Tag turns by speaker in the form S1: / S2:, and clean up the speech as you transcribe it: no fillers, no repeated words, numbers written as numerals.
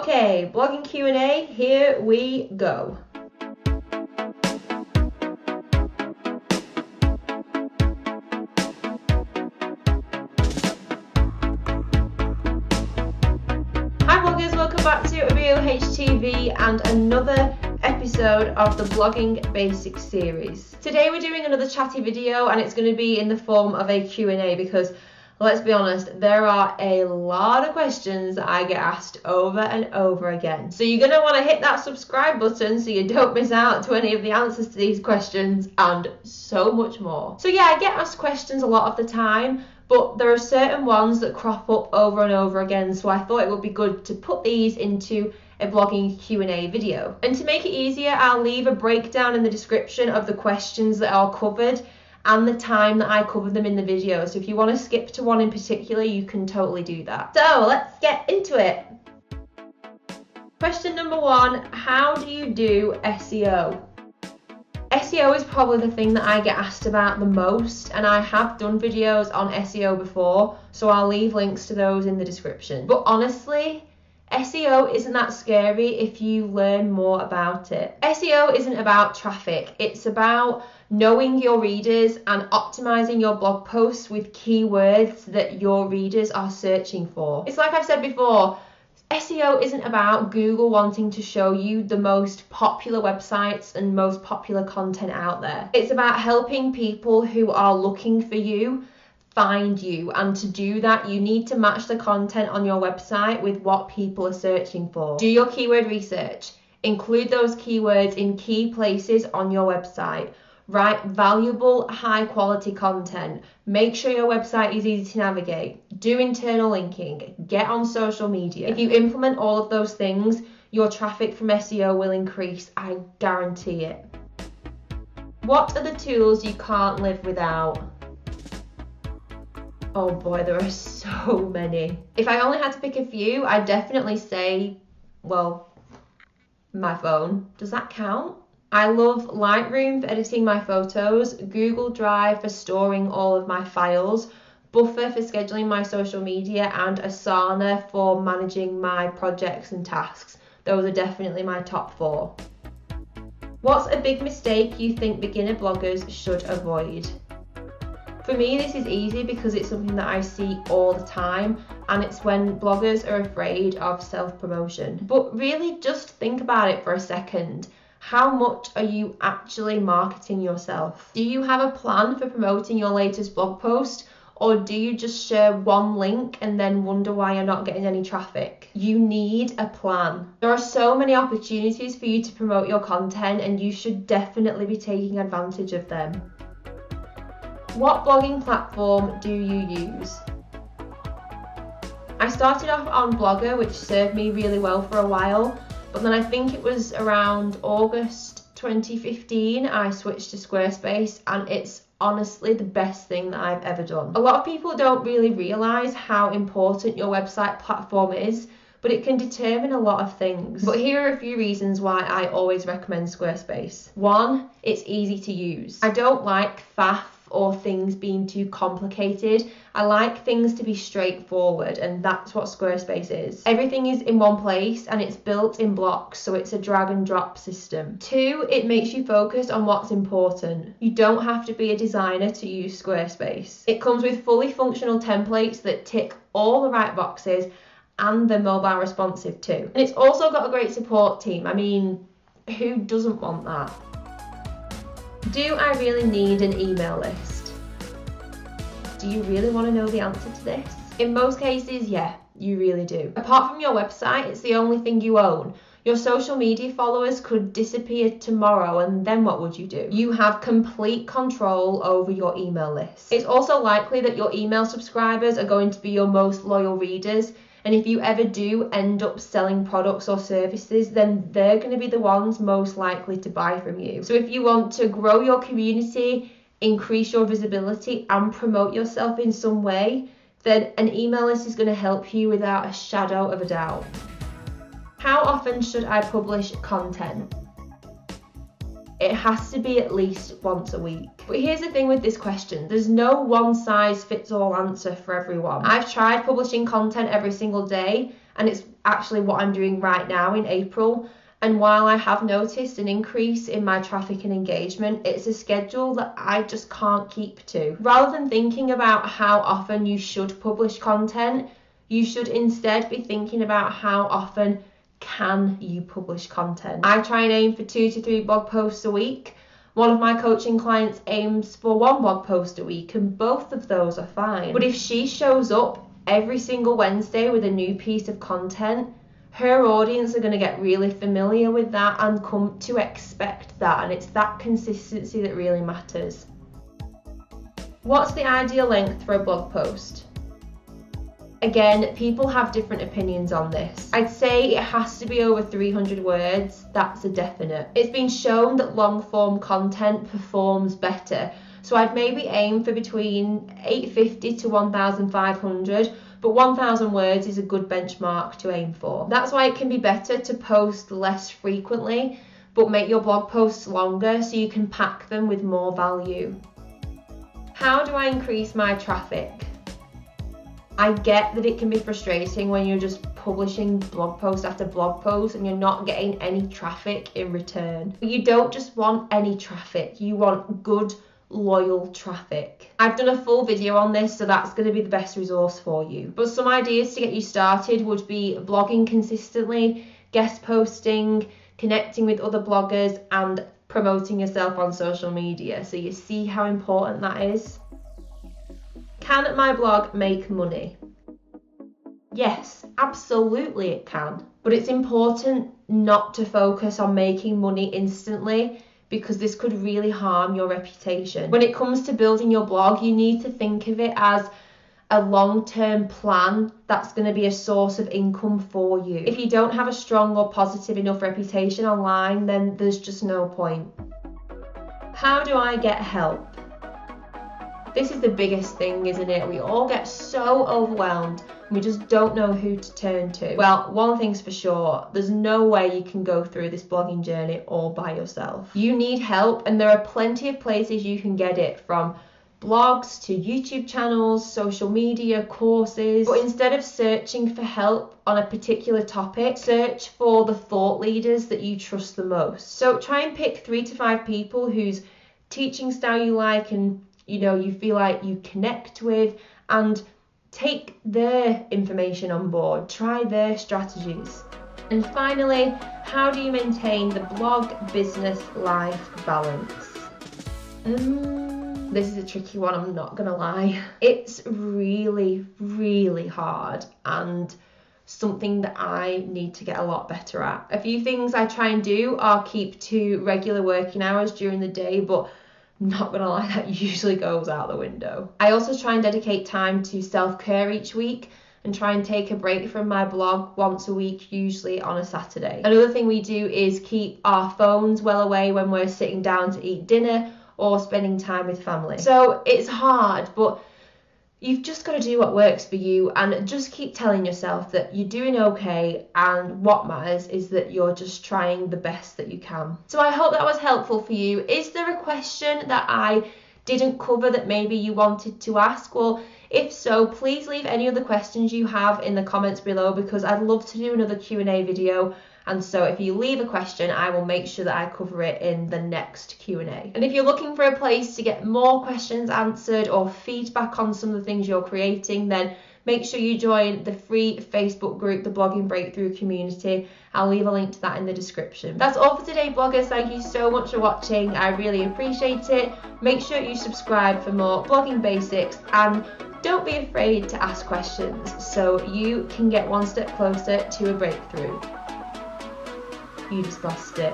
S1: Okay, blogging Q&A, here we go. Hi bloggers, welcome back to BOHTV and another episode of the Blogging Basics series. Today we're doing another chatty video and it's going to be in the form of a Q&A because let's be honest, there are a lot of questions that I get asked over and over again. So you're going to want to hit that subscribe button so you don't miss out to any of the answers to these questions and so much more. So yeah, I get asked questions a lot of the time, but there are certain ones that crop up over and over again, so I thought it would be good to put these into a blogging Q&A video. And to make it easier, I'll leave a breakdown in the description of the questions that are covered and the time that I covered them in the video. So if you want to skip to one in particular, you can totally do that. So let's get into it. Question number 1, how do you do SEO? SEO is probably the thing that I get asked about the most, and I have done videos on SEO before, so I'll leave links to those in the description. But honestly, SEO isn't that scary if you learn more about it. SEO isn't about traffic, it's about knowing your readers and optimizing your blog posts with keywords that your readers are searching for. It's like I've said before, SEO isn't about Google wanting to show you the most popular websites and most popular content out there. It's about helping people who are looking for you find you, and to do that you need to match the content on your website with what people are searching for. Do your keyword research, include those keywords in key places on your website, write valuable high quality content, make sure your website is easy to navigate, do internal linking, get on social media. If you implement all of those things, your traffic from SEO will increase, I guarantee it. What are the tools you can't live without? Oh boy, there are so many. If I only had to pick a few, I'd definitely say, well, my phone. Does that count? I love Lightroom for editing my photos, Google Drive for storing all of my files, Buffer for scheduling my social media, and Asana for managing my projects and tasks. Those are definitely my top 4. What's a big mistake you think beginner bloggers should avoid? For me, this is easy because it's something that I see all the time, and it's when bloggers are afraid of self-promotion. But really just think about it for a second. How much are you actually marketing yourself? Do you have a plan for promoting your latest blog post, or do you just share one link and then wonder why you're not getting any traffic? You need a plan. There are so many opportunities for you to promote your content, and you should definitely be taking advantage of them. What blogging platform do you use? I started off on Blogger, which served me really well for a while, but then I think it was around August 2015 I switched to Squarespace, and it's honestly the best thing that I've ever done. A lot of people don't really realise how important your website platform is, but it can determine a lot of things. But here are a few reasons why I always recommend Squarespace. 1, it's easy to use. I don't like faff or things being too complicated. I like things to be straightforward, and that's what Squarespace is. Everything is in one place and it's built in blocks, so it's a drag and drop system. 2, it makes you focus on what's important. You don't have to be a designer to use Squarespace. It comes with fully functional templates that tick all the right boxes, and they're mobile responsive too. And it's also got a great support team. I mean, who doesn't want that? Do I really need an email list? Do you really want to know the answer to this? In most cases, yeah, you really do. Apart from your website, it's the only thing you own. Your social media followers could disappear tomorrow, and then what would you do? You have complete control over your email list. It's also likely that your email subscribers are going to be your most loyal readers, and if you ever do end up selling products or services, then they're going to be the ones most likely to buy from you. So if you want to grow your community, increase your visibility, and promote yourself in some way, then an email list is going to help you without a shadow of a doubt. How often should I publish content? It has to be at least once a week. But here's the thing with this question. There's no one size fits all answer for everyone. I've tried publishing content every single day and it's actually what I'm doing right now in April. And while I have noticed an increase in my traffic and engagement, it's a schedule that I just can't keep to. Rather than thinking about how often you should publish content, you should instead be thinking about how often can you publish content. I try and aim for 2 to 3 blog posts a week. One of my coaching clients aims for 1 blog post a week, and both of those are fine. But if she shows up every single Wednesday with a new piece of content, her audience are going to get really familiar with that and come to expect that, and it's that consistency that really matters. What's the ideal length for a blog post? Again, people have different opinions on this. I'd say it has to be over 300 words, that's a definite. It's been shown that long form content performs better, so I'd maybe aim for between 850 to 1,500, but 1,000 words is a good benchmark to aim for. That's why it can be better to post less frequently, but make your blog posts longer so you can pack them with more value. How do I increase my traffic? I get that it can be frustrating when you're just publishing blog post after blog post and you're not getting any traffic in return. But you don't just want any traffic, you want good, loyal traffic. I've done a full video on this, so that's going to be the best resource for you. But some ideas to get you started would be blogging consistently, guest posting, connecting with other bloggers, and promoting yourself on social media. So you see how important that is. Can my blog make money? Yes, absolutely it can. But it's important not to focus on making money instantly, because this could really harm your reputation. When it comes to building your blog, you need to think of it as a long-term plan that's going to be a source of income for you. If you don't have a strong or positive enough reputation online, then there's just no point. How do I get help? This is the biggest thing, isn't it? We all get so overwhelmed and we just don't know who to turn to. Well, one thing's for sure, there's no way you can go through this blogging journey all by yourself. You need help, and there are plenty of places you can get it, from blogs to YouTube channels, social media, courses. But instead of searching for help on a particular topic, search for the thought leaders that you trust the most. So try and pick 3 to 5 people whose teaching style you like and you feel like you connect with, and take their information on board, try their strategies. And finally, how do you maintain the blog business life balance? This is a tricky one, I'm not gonna lie. It's really, really hard, and something that I need to get a lot better at. A few things I try and do are keep to regular working hours during the day, but not gonna lie, that usually goes out the window. I also try and dedicate time to self-care each week and try and take a break from my blog once a week, usually on a Saturday. Another thing we do is keep our phones well away when we're sitting down to eat dinner or spending time with family. So it's hard, but you've just got to do what works for you, and just keep telling yourself that you're doing okay, and what matters is that you're just trying the best that you can. So I hope that was helpful for you. Is there a question that I didn't cover that maybe you wanted to ask? Well, if so, please leave any other questions you have in the comments below, because I'd love to do another Q&A video. And so if you leave a question, I will make sure that I cover it in the next Q&A. And if you're looking for a place to get more questions answered or feedback on some of the things you're creating, then make sure you join the free Facebook group, the Blogging Breakthrough Community. I'll leave a link to that in the description. That's all for today, bloggers. Thank you so much for watching. I really appreciate it. Make sure you subscribe for more blogging basics, and don't be afraid to ask questions so you can get one step closer to a breakthrough. You just lost it.